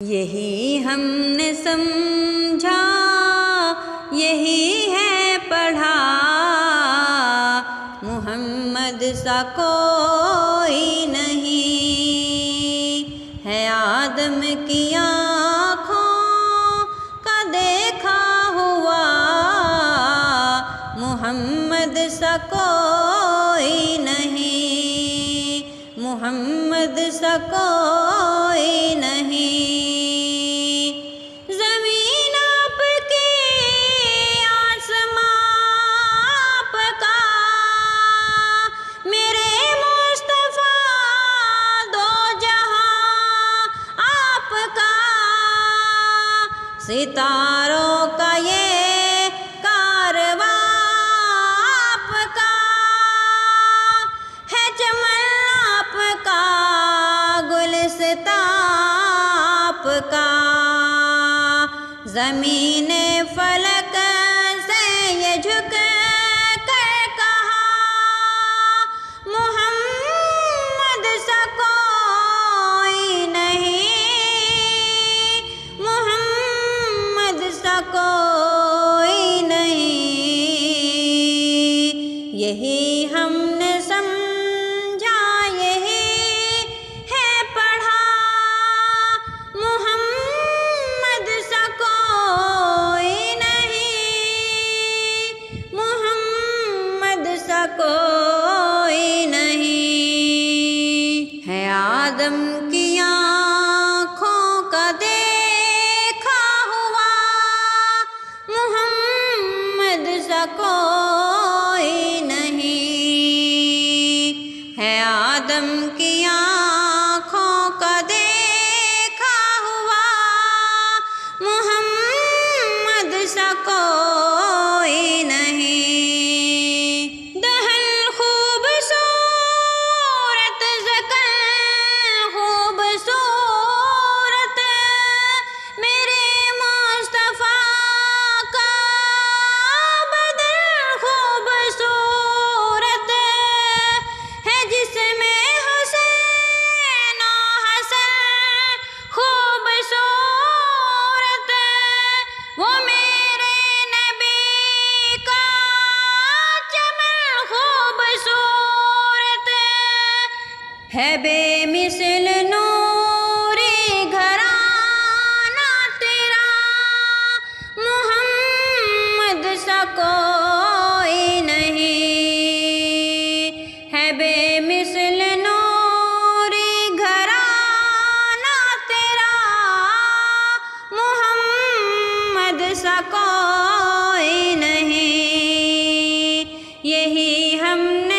यही हमने समझा, यही है पढ़ा, मुहम्मद सा कोई नहीं है। आदम की आँखों का देखा हुआ, मुहम्मद सा कोई नहीं, मुहम्मद सा कोई नहीं। ज़मीन आपकी, आसमां आपका, मेरे मुस्तफ़ा दो जहां आपका। सितारों का ये कारवां आपका है, चमन आपका, गुलिस्तां आपका। ज़मीने फलक से ये झुक कर कहा, मुहम्मद सा कोई नहीं, मुहम्मद सा कोई नहीं। यही हमने समझा, यही है पढ़ा, मुहम्मद सा कोई नहीं, मुहम्मद सा कोई नहीं है। आदम की आँखों का देखा हुआ, मुहम्मद सा कोई नहीं है। आदम की आँखों का देखा हुआ, मुहम्मद सा कोई नहीं। दहन खूबसूरत, ज़कन खूबसूरत, मेरे मुस्तफ़ा का बदन खूबसूरत है, जिसमें हुसैन और हसन खूबसूरत। वो मेरे नबी का चमन खूबसूरत है, बेमिसल नूरी घराना तेरा, मुहम्मद सा कोई नहीं है। बेमिसल नूरी घराना तेरा, मुहम्मद सा कोई नहीं। यही हमने